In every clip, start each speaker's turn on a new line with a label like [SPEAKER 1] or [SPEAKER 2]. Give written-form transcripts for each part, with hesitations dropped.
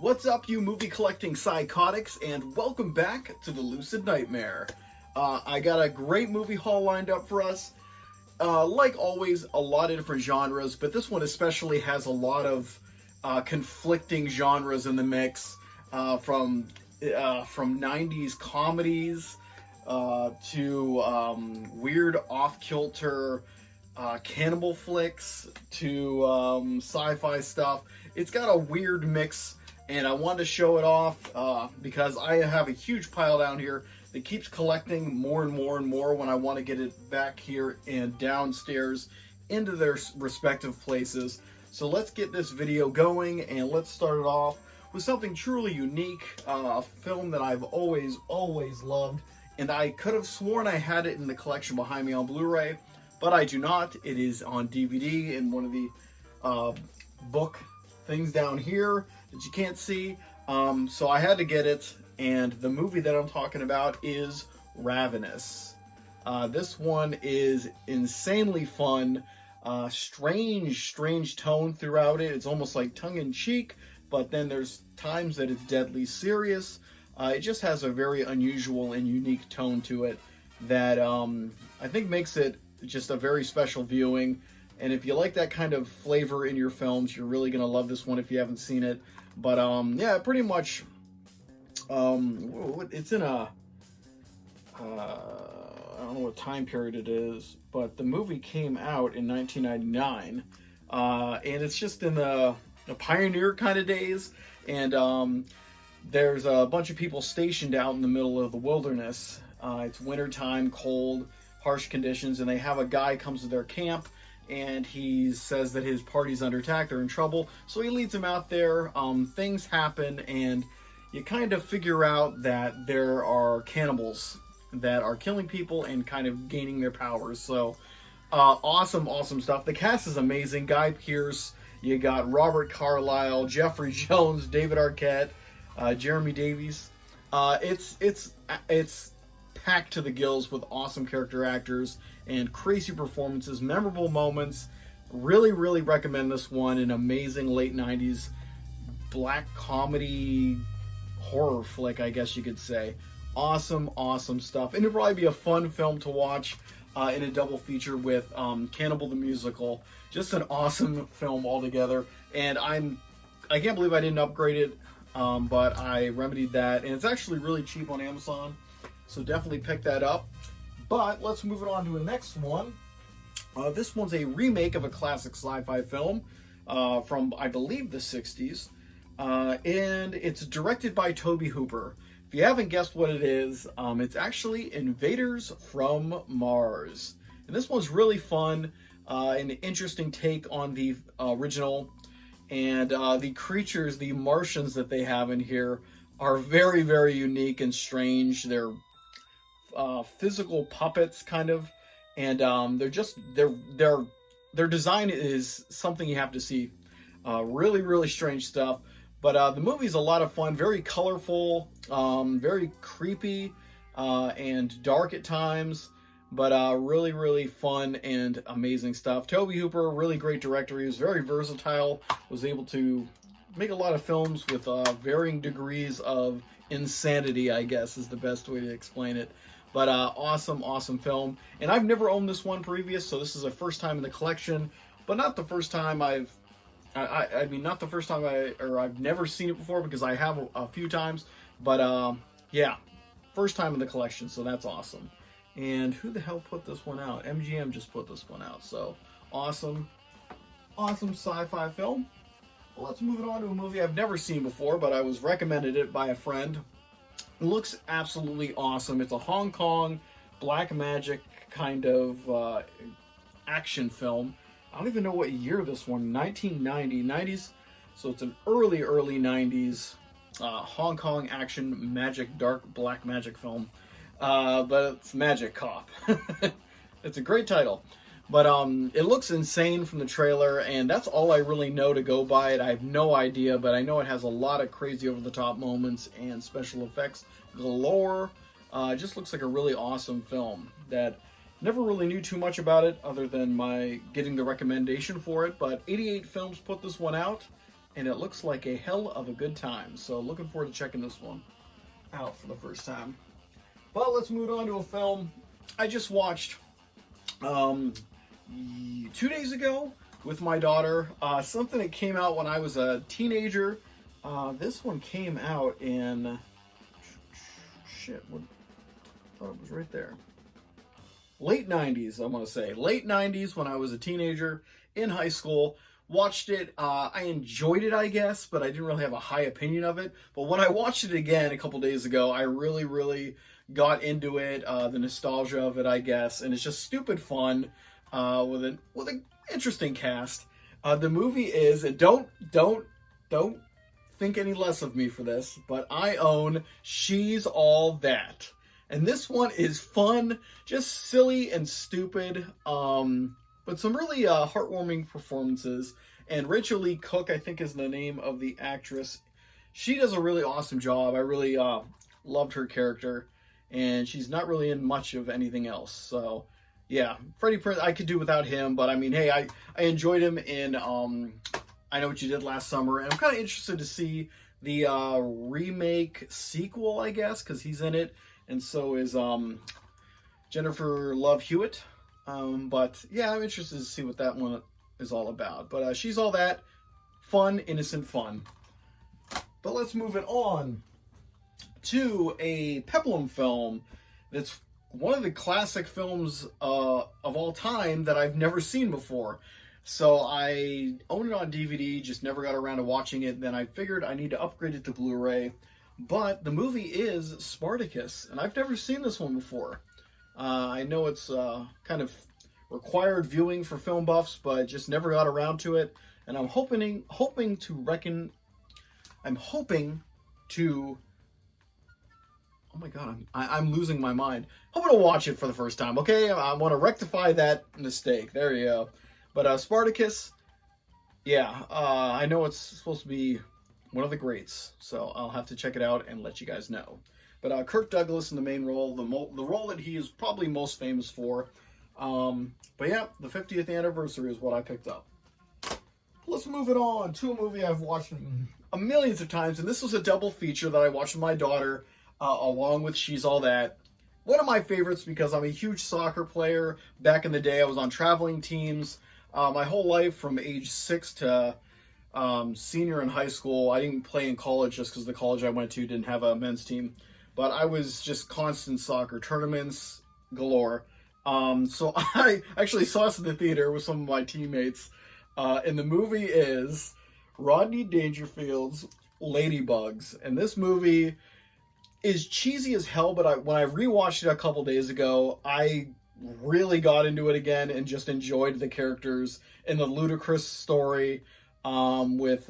[SPEAKER 1] What's up, you movie collecting psychotics, and welcome back to the Lucid Nightmare. I got a great movie haul lined up for us. Like always, a lot of different genres, but this one especially has a lot of conflicting genres in the mix, from 90s comedies to weird off-kilter cannibal flicks to sci-fi stuff. It's got a weird mix, and I wanted to show it off because I have a huge pile down here that keeps collecting more and more and more when I want to get it back here and downstairs into their respective places. So let's get this video going, and let's start it off with something truly unique, a film that I've always loved, and I could have sworn I had it in the collection behind me on Blu-ray, but I do not. It is on DVD in one of the book things down here that you can't see. So I had to get it, and the movie that I'm talking about is Ravenous. This one is insanely fun, strange tone throughout it. It's almost like tongue-in-cheek, but then there's times that it's deadly serious. It just has a very unusual and unique tone to it that I think makes it just a very special viewing. And if you like that kind of flavor in your films, you're really going to love this one if you haven't seen it. But yeah, pretty much, it's in a, I don't know what time period it is, but the movie came out in 1999. And it's just in the pioneer kind of days. And there's a bunch of people stationed out in the middle of the wilderness. It's wintertime, cold, harsh conditions, and they have a guy comes to their camp, and he says that his party's under attack, they're in trouble, so he leads them out there. Things happen, and you kind of figure out that there are cannibals that are killing people and kind of gaining their powers. So awesome stuff. The cast is amazing. Guy Pearce, you got Robert Carlyle, Jeffrey Jones, David Arquette, Jeremy Davies. It's packed to the gills with awesome character actors and crazy performances, memorable moments. Really recommend this one. An amazing late 90s black comedy horror flick, I guess you could say. Awesome stuff. And it'll probably be a fun film to watch in a double feature with Cannibal the Musical. Just an awesome film altogether. And I can't believe I didn't upgrade it, but I remedied that. And it's actually really cheap on Amazon, so definitely pick that up. But let's move it on to the next one. This one's a remake of a classic sci-fi film from, I believe, the 60s. And it's directed by Tobe Hooper. If you haven't guessed what it is, it's actually Invaders from Mars. And this one's really fun, an interesting take on the original. And the creatures, the Martians that they have in here, are very unique and strange. They're physical puppets, kind of, and their design is something you have to see. Really strange stuff. But the movie's a lot of fun, very colorful, very creepy, and dark at times, but really fun and amazing stuff. Tobe Hooper, really great director. He was very versatile, was able to make a lot of films with varying degrees of insanity, I guess is the best way to explain it. But awesome film. And I've never owned this one previous, so this is a first time in the collection, but not the first time I've never seen it before, because I have a few times, but yeah, first time in the collection, so that's awesome. And who the hell put this one out? MGM just put this one out, so awesome sci-fi film. Well, let's move it on to a movie I've never seen before, but I was recommended it by a friend. It looks absolutely awesome. It's a Hong Kong black magic kind of action film. I don't even know what year this one, 1990, 90s, so it's an early 90s Hong Kong action magic, dark black magic film, but it's Magic Cop. It's a great title, but it looks insane from the trailer, and that's all I really know to go by it. I have no idea, but I know it has a lot of crazy over-the-top moments and special effects galore. It just looks like a really awesome film that never really knew too much about it other than my getting the recommendation for it, but 88 Films put this one out, and it looks like a hell of a good time. So looking forward to checking this one out for the first time. But let's move on to a film I just watched 2 days ago with my daughter. Something that came out when I was a teenager. This one came out in... Shit, I thought it was right there. Late 90s, I want to say. Late 90s when I was a teenager in high school. Watched it. I enjoyed it, I guess, but I didn't really have a high opinion of it. But when I watched it again a couple days ago, I really, really got into it. The nostalgia of it, I guess. And it's just stupid fun with an interesting cast. The movie is, and don't think any less of me for this, but I own She's All That. And this one is fun, just silly and stupid, but some really heartwarming performances. And Rachel Lee Cook, I think, is the name of the actress. She does a really awesome job. I really loved her character, and she's not really in much of anything else. So, yeah, Freddie Prinze, I could do without him, but I mean, hey, I enjoyed him in I Know What You Did Last Summer, and I'm kind of interested to see the remake sequel, I guess, because he's in it, and so is Jennifer Love Hewitt. But yeah, I'm interested to see what that one is all about. But She's All That, fun, innocent fun. But let's move it on to a Peplum film that's one of the classic films of all time that I've never seen before. So I own it on DVD, just never got around to watching it. Then I figured I need to upgrade it to Blu-ray. But the movie is Spartacus, and I've never seen this one before. I know it's kind of required viewing for film buffs, but just never got around to it. And I'm hoping to. Oh my god, I'm losing my mind. Hoping to watch it for the first time. Okay, I want to rectify that mistake. There you go. But Spartacus, yeah, I know it's supposed to be one of the greats, so I'll have to check it out and let you guys know. But Kirk Douglas in the main role, the role that he is probably most famous for. But yeah, the 50th anniversary is what I picked up. Let's move it on to a movie I've watched millions of times, and this was a double feature that I watched with my daughter, along with She's All That. One of my favorites because I'm a huge soccer player. Back in the day, I was on traveling teams. My whole life, from age 6 to senior in high school. I didn't play in college just because the college I went to didn't have a men's team. But I was just constant soccer tournaments galore. So I actually saw this in the theater with some of my teammates. And the movie is Rodney Dangerfield's Ladybugs. And this movie is cheesy as hell, but when I rewatched it a couple days ago, I really got into it again and just enjoyed the characters and the ludicrous story with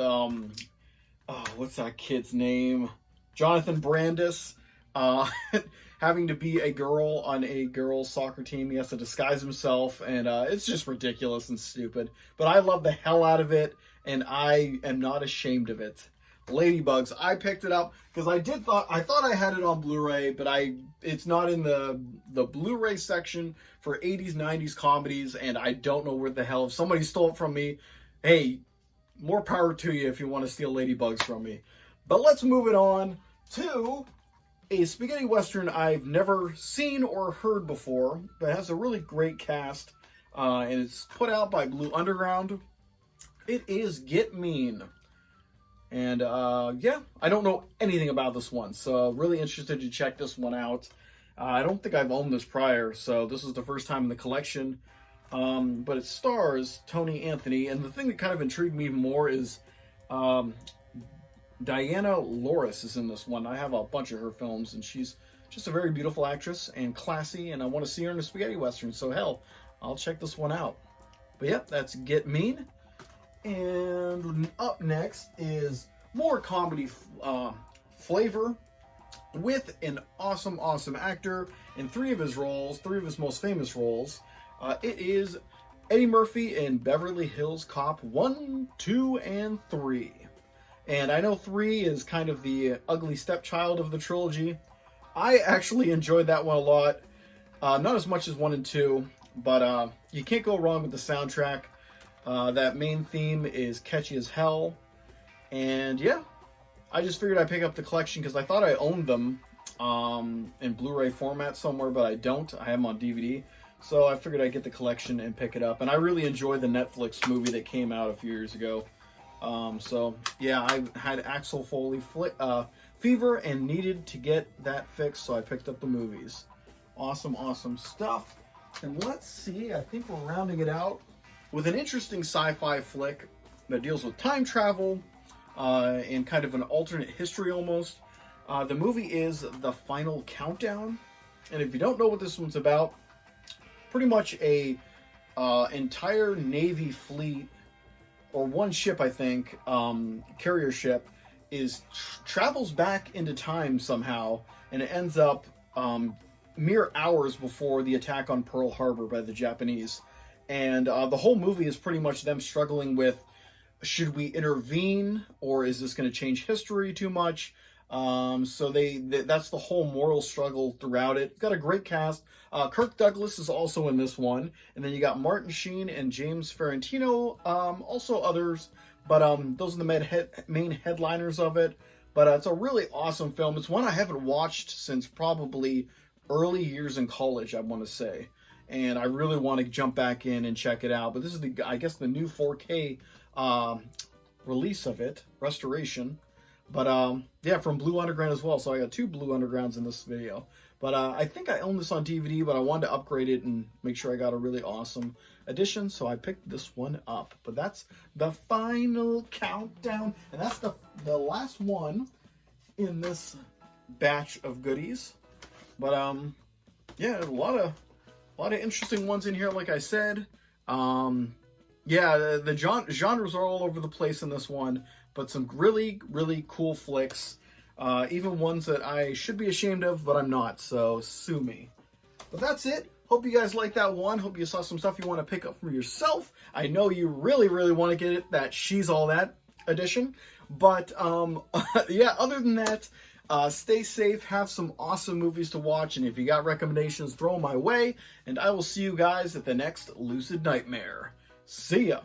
[SPEAKER 1] what's that kid's name? Jonathan Brandis having to be a girl on a girls' soccer team. He has to disguise himself, and it's just ridiculous and stupid. But I love the hell out of it, and I am not ashamed of it. Ladybugs, I picked it up because I thought I had it on Blu-ray, but it's not in the Blu-ray section for 80s, 90s comedies, and I don't know where the hell. If somebody stole it from me, hey, more power to you if you want to steal Ladybugs from me. But let's move it on to a spaghetti western I've never seen or heard before, but it has a really great cast, and it's put out by Blue Underground. It is Get Mean. And yeah, I don't know anything about this one, so really interested to check this one out. I don't think I've owned this prior, so this is the first time in the collection. But it stars Tony Anthony, and the thing that kind of intrigued me more is Diana Loris is in this one. I have a bunch of her films, and she's just a very beautiful actress and classy, and I want to see her in a spaghetti western, so hell, I'll check this one out. But yeah, that's Get Mean. And up next is more comedy flavor with an awesome actor in three of his most famous roles. It is Eddie Murphy in Beverly Hills Cop 1, 2, and 3. And I know 3 is kind of the ugly stepchild of the trilogy. I actually enjoyed that one a lot. Not as much as 1 and 2, but you can't go wrong with the soundtrack. That main theme is catchy as hell. And yeah, I just figured I'd pick up the collection because I thought I owned them in Blu-ray format somewhere, but I don't. I have them on DVD. So I figured I'd get the collection and pick it up. And I really enjoyed the Netflix movie that came out a few years ago. So yeah, I had Axel Foley fever and needed to get that fixed, so I picked up the movies. Awesome, awesome stuff. And let's see, I think we're rounding it out with an interesting sci-fi flick that deals with time travel and kind of an alternate history almost. The movie is The Final Countdown. And if you don't know what this one's about, pretty much a entire Navy fleet, or one ship, I think, carrier ship, travels back into time somehow, and it ends up mere hours before the attack on Pearl Harbor by the Japanese. And the whole movie is pretty much them struggling with, should we intervene, or is this going to change history too much? So that's the whole moral struggle throughout it. It's got a great cast. Kirk Douglas is also in this one. And then you got Martin Sheen and James Ferrantino, also others. But those are the main headliners of it. But it's a really awesome film. It's one I haven't watched since probably early years in college, I want to say. And I really want to jump back in and check it out. But this is, I guess, the new 4K release of it, restoration. But yeah, from Blue Underground as well. So I got 2 Blue Undergrounds in this video. But I think I own this on DVD, but I wanted to upgrade it and make sure I got a really awesome edition. So I picked this one up. But that's The Final Countdown. And that's the last one in this batch of goodies. But yeah, a lot of interesting ones in here, like I said. Yeah, the genres are all over the place in this one, but some really, really cool flicks. Even ones that I should be ashamed of, but I'm not, so sue me. But that's it. Hope you guys liked that one. Hope you saw some stuff you want to pick up for yourself. I know you really, really want to get it, that She's All That edition. But, yeah, other than that, stay safe, have some awesome movies to watch, and if you got recommendations, throw them my way, and I will see you guys at the next Lucid Nightmare. See ya!